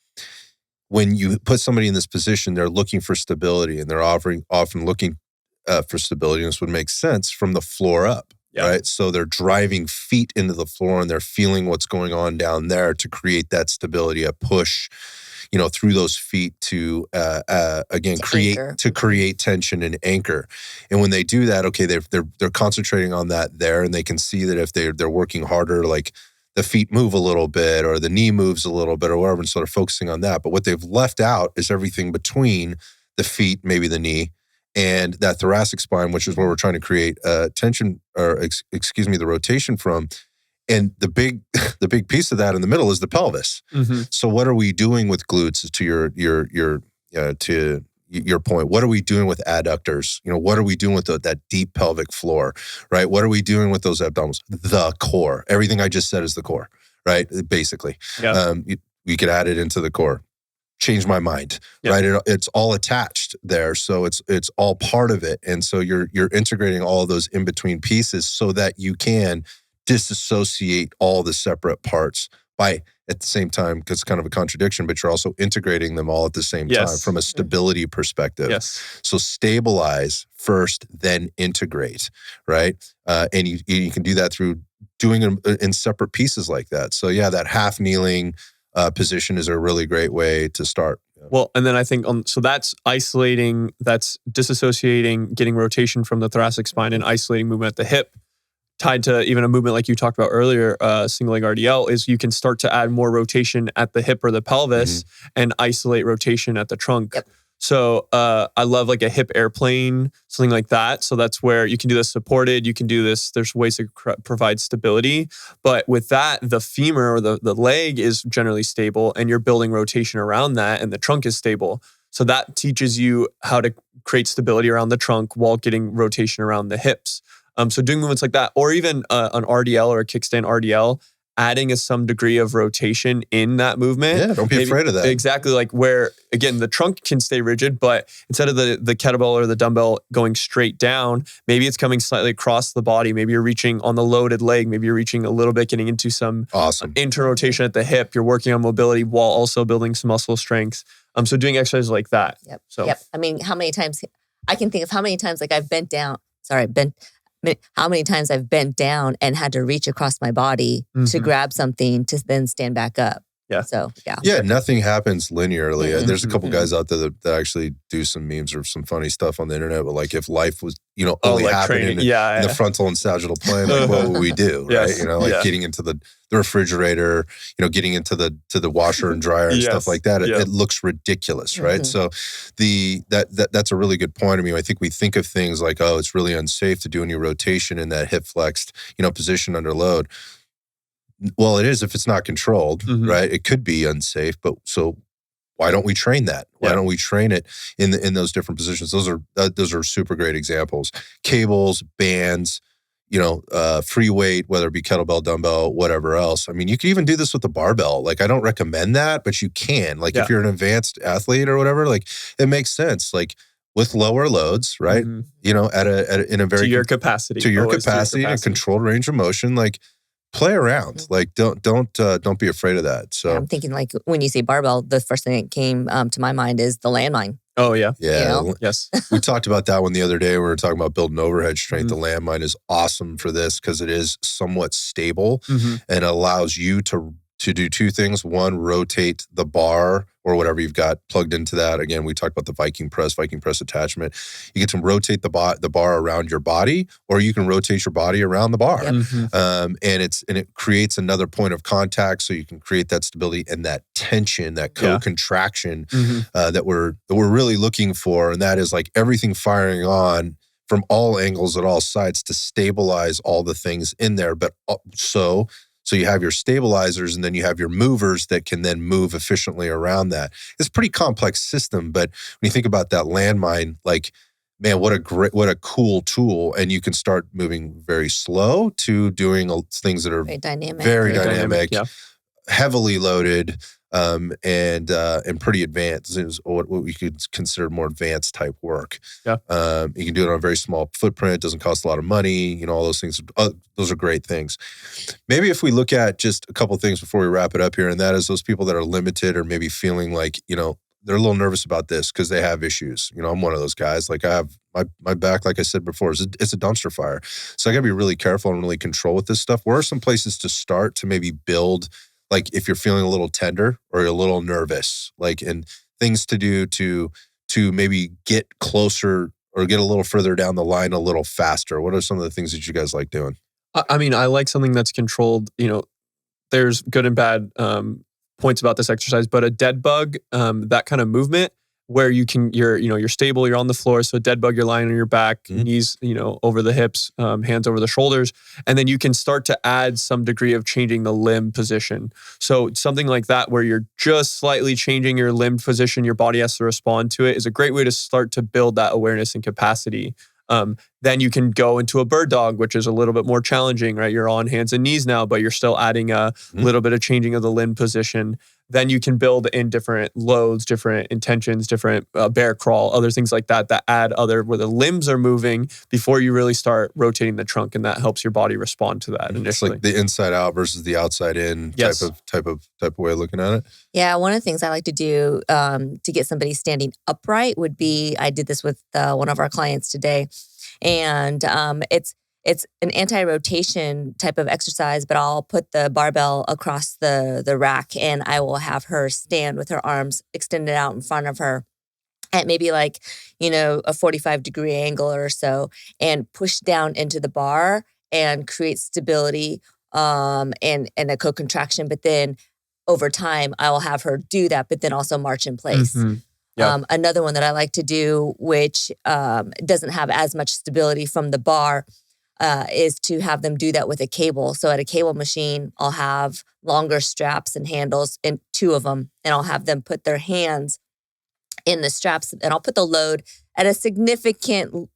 when you put somebody in this position, they're looking for stability, and they're often looking for stability. And this would make sense from the floor up. Right. So they're driving feet into the floor and they're feeling what's going on down there to create that stability, a push, through those feet to create tension and anchor. And when they do that, okay, they're concentrating on that there, and they can see that if they're working harder, like the feet move a little bit or the knee moves a little bit or whatever, and sort of focusing on that. But what they've left out is everything between the feet, maybe the knee, and that thoracic spine, which is where we're trying to create tension, or the rotation from. And the big piece of that in the middle is the pelvis. So what are we doing with glutes? To your point, what are we doing with adductors? What are we doing with that deep pelvic floor, right? What are we doing with those abdominals? The core. Everything I just said is the core, right? Basically, we could add it into the core. Change my mind, right? It's all attached there, so it's all part of it, and so you're integrating all of those in between pieces so that you can disassociate all the separate parts by, at the same time, because it's kind of a contradiction, but you're also integrating them all at the same time from a stability perspective. So stabilize first, then integrate, right? And you can do that through doing them in separate pieces like that. So that half kneeling position is a really great way to start. Well, and then I think, so that's isolating, that's disassociating, getting rotation from the thoracic spine and isolating movement at the hip. Tied to even a movement like you talked about earlier, single leg RDL, is you can start to add more rotation at the hip or the pelvis and isolate rotation at the trunk. So I love like a hip airplane, something like that. So that's where you can do this supported. You can do this. There's ways to provide stability. But with that, the femur or the leg is generally stable, and you're building rotation around that, and the trunk is stable. So that teaches you how to create stability around the trunk while getting rotation around the hips. So doing movements like that, or even an RDL or a kickstand RDL, adding some degree of rotation in that movement. Yeah, don't be afraid of that. Exactly, like where, again, the trunk can stay rigid, but instead of the kettlebell or the dumbbell going straight down, maybe it's coming slightly across the body. Maybe you're reaching on the loaded leg. Maybe you're reaching a little bit, getting into some inter-rotation at the hip. You're working on mobility while also building some muscle strength. So doing exercises like that. I mean, how many times, I can think of how many times like I've bent down, how many times I've bent down and had to reach across my body to grab something to then stand back up. Yeah. So, yeah. Yeah, nothing happens linearly. Mhm. There's a couple guys out there that actually do some memes or some funny stuff on the internet. But like, if life was, only like happening training. in the frontal and sagittal plane, like what would we do, right? Yes. Like getting into the refrigerator, getting into the washer and dryer and stuff like that. It looks ridiculous, right? So that's a really good point. I mean, I think we think of things like, oh, it's really unsafe to do any rotation in that hip flexed, position under load. Well, it is if it's not controlled, right? It could be unsafe, but so why don't we train that? Why don't we train it in those different positions? Those are super great examples. Cables, bands, free weight, whether it be kettlebell, dumbbell, whatever else. I mean, you can even do this with the barbell. Like, I don't recommend that, but you can. Like, if you're an advanced athlete or whatever, like, it makes sense. Like, with lower loads, right? In a very to your capacity, and controlled range of motion, like. Play around, like don't be afraid of that. So I'm thinking, like, when you say barbell, the first thing that came to my mind is the landmine. Oh yeah, Yes. We talked about that one the other day. We were talking about building overhead strength. The landmine is awesome for this because it is somewhat stable and allows you to do two things. One, rotate the bar or whatever you've got plugged into that. Again, we talked about the Viking press attachment. You get to rotate the bar around your body, or you can rotate your body around the bar. And it creates another point of contact, so you can create that stability and that tension, that co-contraction that we're really looking for. And that is like everything firing on from all angles at all sides to stabilize all the things in there. But so you have your stabilizers and then you have your movers that can then move efficiently around that. It's a pretty complex system, but when you think about that landmine, like, man, what a cool tool. And you can start moving very slow to doing things that are very dynamic, heavily loaded, and pretty advanced. Is what we could consider more advanced type work. You can do it on a very small footprint. Doesn't cost a lot of money. All those things. Those are great things. Maybe if we look at just a couple of things before we wrap it up here, and that is those people that are limited or maybe feeling like they're a little nervous about this because they have issues. I'm one of those guys. Like, I have my back, like I said before, it's a dumpster fire. So I got to be really careful and really control with this stuff. Where are some places to start to maybe build? Like, if you're feeling a little tender or a little nervous, like, and things to do to maybe get closer or get a little further down the line a little faster. What are some of the things that you guys like doing? I mean, I like something that's controlled. There's good and bad points about this exercise, but a dead bug, that kind of movement where you're stable, you're on the floor. So a dead bug, you're lying on your back, knees, over the hips, hands over the shoulders. And then you can start to add some degree of changing the limb position. So something like that, where you're just slightly changing your limb position, your body has to respond to it, is a great way to start to build that awareness and capacity. Then you can go into a bird dog, which is a little bit more challenging, right? You're on hands and knees now, but you're still adding a little bit of changing of the limb position. Then you can build in different loads, different intentions, different bear crawl, other things like that add where the limbs are moving before you really start rotating the trunk, and that helps your body respond to that initially. It's like the inside out versus the outside in type of way of looking at it. Yeah, one of the things I like to do to get somebody standing upright would be, I did this with one of our clients today, and it's an anti-rotation type of exercise, but I'll put the barbell across the rack and I will have her stand with her arms extended out in front of her at maybe a 45-degree angle or so, and push down into the bar and create stability and a co-contraction. But then over time, I will have her do that, but then also march in place. Another one that I like to do, which doesn't have as much stability from the bar, is to have them do that with a cable. So at a cable machine, I'll have longer straps and handles, and two of them, and I'll have them put their hands in the straps, and I'll put the load at a significant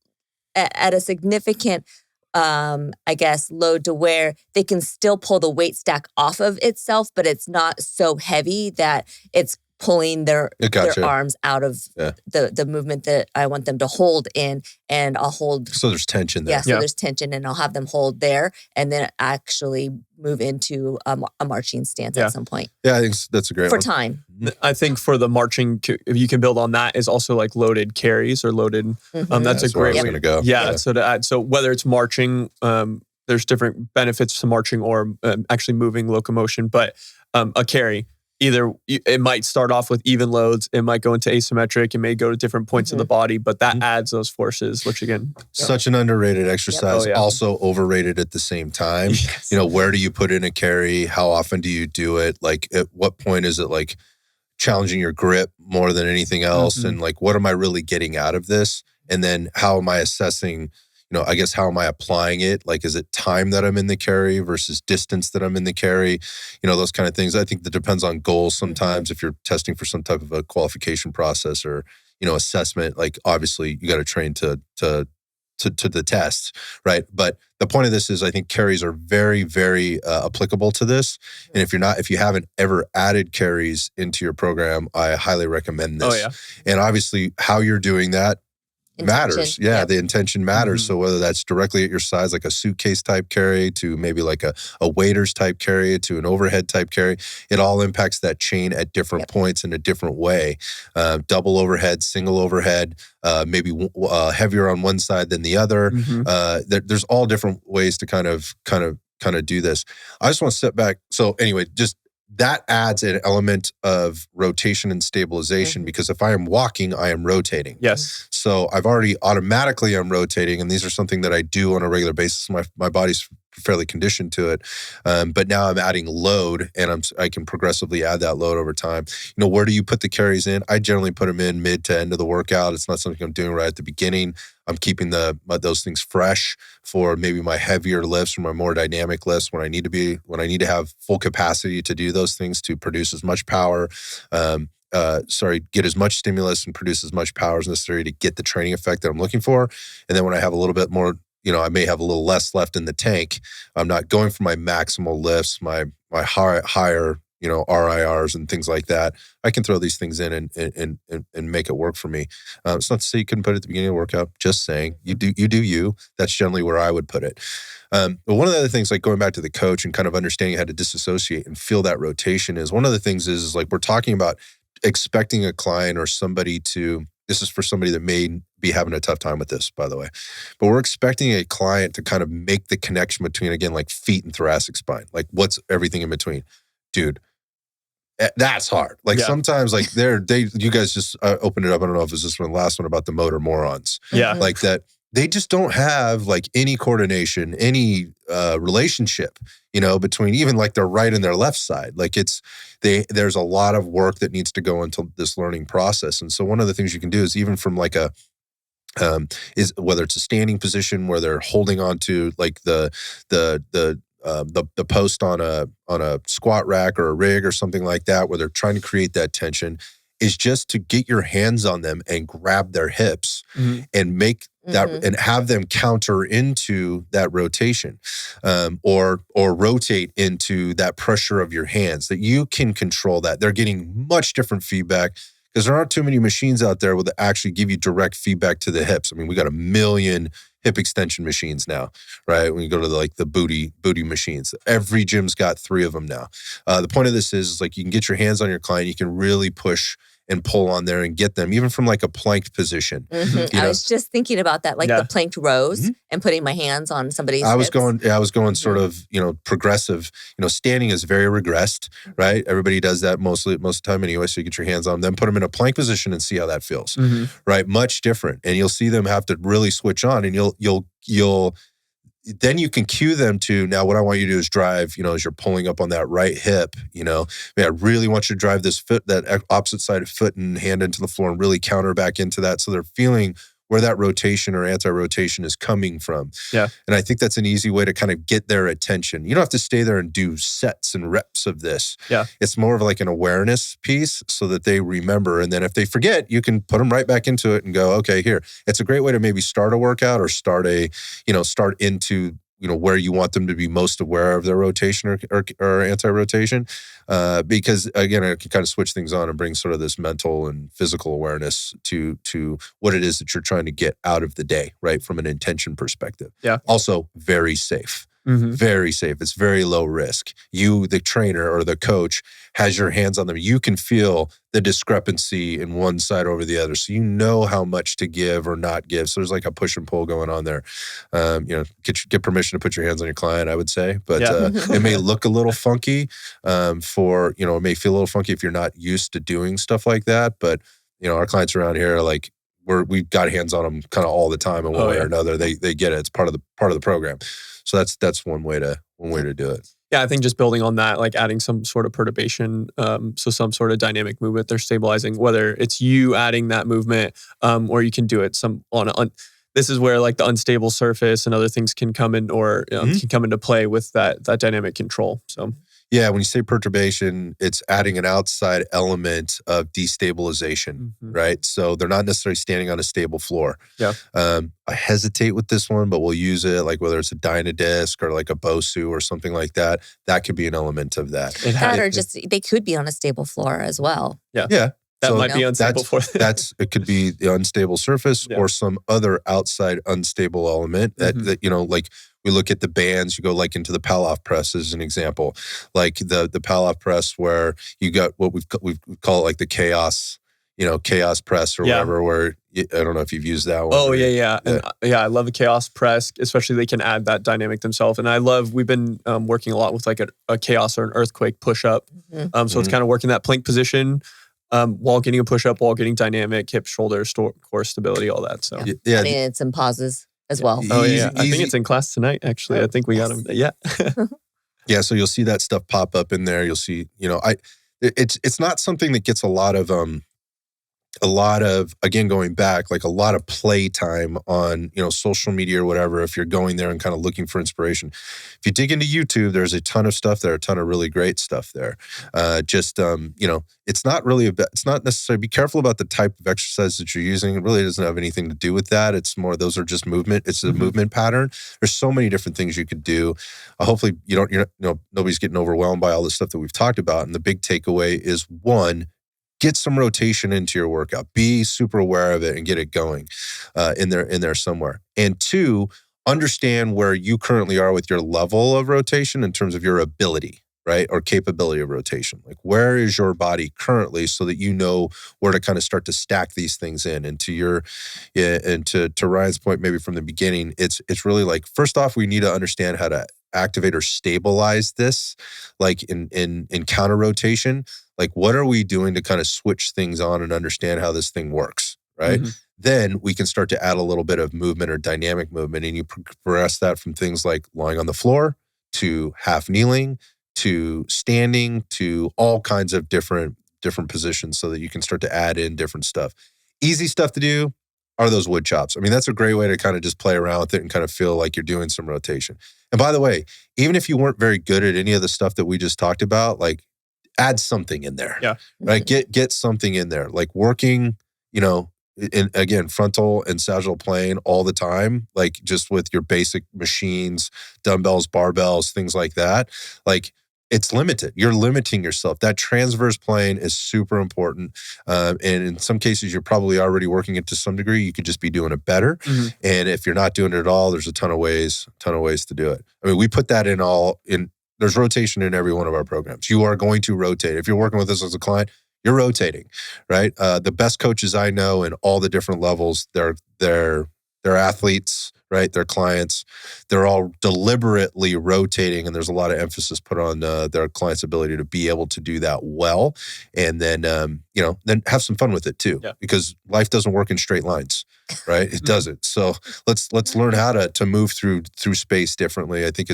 load to where they can still pull the weight stack off of itself, but it's not so heavy that it's pulling their arms out of the movement that I want them to hold in, and I'll hold. So there's tension there. Yeah, so there's tension, and I'll have them hold there, and then actually move into a marching stance at some point. Yeah, I think that's a great for one. time. I think for the marching, if you can build on that, is also like loaded carries or loaded. That's a great way to go. So to add, so whether it's marching, there's different benefits to marching or actually moving locomotion, but a carry. either it might start off with even loads, it might go into asymmetric, it may go to different points of the body, but that adds those forces, which again, such an underrated exercise, Yep. also overrated at the same time. Yes. You know, where do you put in a carry? How often do you do it? Like, at what point is it like challenging your grip more than anything else? And like, what am I really getting out of this? And then how am I assessing, you know, I guess, how am I applying it? Like, is it time that I'm in the carry versus distance that I'm in the carry? You know, those kind of things. I think that depends on goals sometimes. If you're testing for some type of a qualification process or, you know, assessment, like obviously you got to train to the test, right? But the point of this is I think carries are very, very applicable to this. And if you haven't ever added carries into your program, I highly recommend this. Oh, yeah. And obviously how you're doing that matters. Yeah, Yep. the intention matters. So whether that's directly at your size, like a suitcase type carry, to maybe like a waiter's type carry, to an overhead type carry, it all impacts that chain at different points in a different way. Double overhead, single overhead, maybe heavier on one side than the other. There's all different ways to kind of do this. I just want to step back. So anyway, just that adds an element of rotation and stabilization, because if I am walking, I am rotating. Yes. So I'm rotating, and these are something that I do on a regular basis. My body's fairly conditioned to it, but now I'm adding load, and I can progressively add that load over time. You know, where do you put the carries in? I generally put them in mid to end of the workout. It's not something I'm doing right at the beginning. I'm keeping those things fresh for maybe my heavier lifts or my more dynamic lifts when I need to have full capacity to do those things, to produce as much power. Get as much stimulus and produce as much power as necessary to get the training effect that I'm looking for. And then when I have a little bit more, you know, I may have a little less left in the tank, I'm not going for my maximal lifts, my higher, you know, RIRs and things like that. I can throw these things in and make it work for me. It's not to say you couldn't put it at the beginning of the workout. Just saying, you do you. That's generally where I would put it. But one of the other things, like going back to the coach and kind of understanding how to disassociate and feel that rotation, is one of the things is like we're talking about expecting a client or somebody to. This is for somebody that may be having a tough time with this, by the way. But we're expecting a client to kind of make the connection between, again, like feet and thoracic spine. Like, what's everything in between? Dude, that's hard. Like sometimes, like you guys just opened it up. I don't know if it was this one, the last one, about the motor morons. Yeah. Like that. They just don't have like any coordination, any relationship, you know, between even like their right and their left side. Like there's a lot of work that needs to go into this learning process. And so one of the things you can do is, even from like is whether it's a standing position where they're holding on to like the post on a squat rack or a rig or something like that, where they're trying to create that tension, is just to get your hands on them and grab their hips and make that and have them counter into that rotation, or rotate into that pressure of your hands, that you can control that. They're getting much different feedback, because there aren't too many machines out there that actually give you direct feedback to the hips. I mean, we got 1 million hip extension machines now, right? When you go to the booty machines, every gym's got 3 of them now. The point of this is like, you can get your hands on your client, you can really push and pull on there and get them, even from like a planked position. I was just thinking about that, like the planked rows and putting my hands on somebody's I was hips. going sort of, you know, progressive. You know, standing is very regressed, right? Everybody does that most of the time anyway. So you get your hands on them, then put them in a plank position and see how that feels, right? Much different. And you'll see them have to really switch on, and you'll then you can cue them to, now what I want you to do is drive, you know, as you're pulling up on that right hip, you know, I really want you to drive this foot, that opposite side of foot and hand into the floor, and really counter back into that. So they're feeling where that rotation or anti-rotation is coming from. Yeah. And I think that's an easy way to kind of get their attention. You don't have to stay there and do sets and reps of this. Yeah. It's more of like an awareness piece, so that they remember. And then if they forget, you can put them right back into it and go, okay, here. It's a great way to maybe start a workout, or start into, you know, where you want them to be most aware of their rotation or anti-rotation. Because again, I can kind of switch things on and bring sort of this mental and physical awareness to what it is that you're trying to get out of the day, right? From an intention perspective. Yeah. Also very safe. Very safe. It's very low risk. You, the trainer or the coach, has your hands on them. You can feel the discrepancy in one side over the other. So you know how much to give or not give. So there's like a push and pull going on there. Get permission to put your hands on your client, I would say. But it may look a little funky it may feel a little funky if you're not used to doing stuff like that. But, our clients around here are like, we've got hands on them kind of all the time in one way or another. They get it. It's part of the program. So that's one way to do it. Yeah, I think just building on that, like adding some sort of perturbation, so some sort of dynamic movement they're stabilizing, whether it's you adding that movement, or you can do it this is where like the unstable surface and other things can come in or can come into play with that dynamic control. So yeah, when you say perturbation, it's adding an outside element of destabilization, right? So they're not necessarily standing on a stable floor. Yeah. I hesitate with this one, but we'll use it like whether it's a Dynadisc or like a Bosu or something like that. That could be an element of that. They could be on a stable floor as well. Yeah. Yeah. That might be unstable for them. It could be the unstable surface or some other outside unstable element that like we look at the bands, you go like into the Palloff press as an example, like the Palloff press where you got what we call it like the chaos press or whatever, where I don't know if you've used that one. Oh, yeah. And I love the chaos press, especially they can add that dynamic themselves. And we've been working a lot with like a chaos or an earthquake push up. So it's kind of working that plank position, while getting a push up, while getting dynamic, hip, shoulder, core stability, all that. So yeah. And it's some pauses as well. Oh yeah, I think it's in class tonight. Actually, I think we got them. Yeah, yeah. So you'll see that stuff pop up in there. You'll see, it's not something that gets a lot of again, going back, like a lot of play time on, social media or whatever, if you're going there and kind of looking for inspiration. If you dig into YouTube, there's a ton of stuff there, a ton of really great stuff there. It's not necessarily, be careful about the type of exercise that you're using. It really doesn't have anything to do with that. It's more, those are just movement. It's a movement pattern. There's so many different things you could do. Hopefully nobody's getting overwhelmed by all the stuff that we've talked about. And the big takeaway is, one, get some rotation into your workout. Be super aware of it and get it going in there somewhere. And two, understand where you currently are with your level of rotation in terms of your ability, right? Or capability of rotation. Like, where is your body currently so that you know where to kind of start to stack these things in. And to Ryan's point, maybe from the beginning, it's really like, first off, we need to understand how to activate or stabilize this, like in counter rotation. Like, what are we doing to kind of switch things on and understand how this thing works, right? Then we can start to add a little bit of movement or dynamic movement, and you progress that from things like lying on the floor to half kneeling to standing to all kinds of different positions, so that you can start to add in different stuff. Easy stuff to do are those wood chops. I mean, that's a great way to kind of just play around with it and kind of feel like you're doing some rotation. And by the way, even if you weren't very good at any of the stuff that we just talked about, like, add something in there. Yeah. Right. Get something in there. Like working, again, frontal and sagittal plane all the time, like just with your basic machines, dumbbells, barbells, things like that. Like, it's limited. You're limiting yourself. That transverse plane is super important. And in some cases, you're probably already working it to some degree. You could just be doing it better. And if you're not doing it at all, there's a ton of ways to do it. I mean, we put that in there's rotation in every one of our programs. You are going to rotate. If you're working with us as a client, you're rotating, right? The best coaches I know in all the different levels, they're athletes, right? They're clients. They're all deliberately rotating, and there's a lot of emphasis put on their clients' ability to be able to do that well, and then then have some fun with it too, because life doesn't work in straight lines, right? It doesn't. So let's learn how to move through space differently. I think,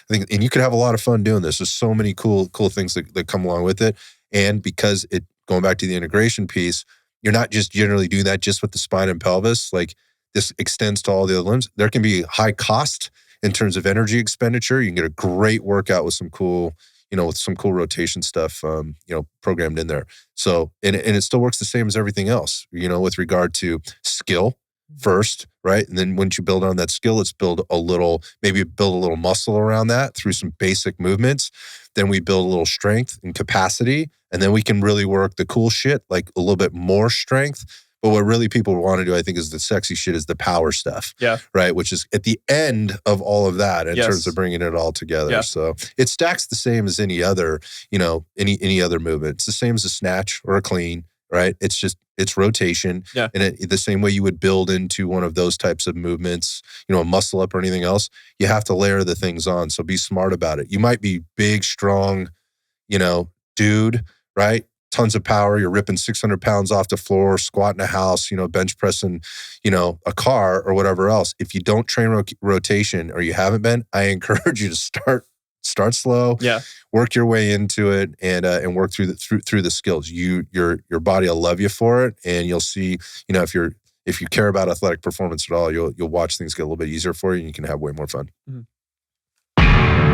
and you could have a lot of fun doing this. There's so many cool things that come along with it, and because going back to the integration piece, you're not just generally doing that just with the spine and pelvis. Like, this extends to all the other limbs. There can be high cost in terms of energy expenditure. You can get a great workout with some cool, with some cool rotation stuff, programmed in there. So, and it still works the same as everything else, with regard to skill first, right? And then once you build on that skill, let's build a little muscle around that through some basic movements. Then we build a little strength and capacity, and then we can really work the cool shit, like a little bit more strength, But what really people want to do, I think, is the sexy shit is the power stuff. Yeah. Right. Which is at the end of all of that in terms of bringing it all together. Yeah. So it stacks the same as any other, any other movement. It's the same as a snatch or a clean, right? It's rotation. Yeah. And the same way you would build into one of those types of movements, a muscle up or anything else, you have to layer the things on. So be smart about it. You might be big, strong, dude, right? Tons of power. You're ripping 600 pounds off the floor, squatting a house, bench pressing, a car or whatever else. If you don't train rotation or you haven't been, I encourage you to start slow. Yeah. Work your way into it and work through the skills. Your body will love you for it, and you'll see, if you care about athletic performance at all, you'll watch things get a little bit easier for you, and you can have way more fun. Mm-hmm.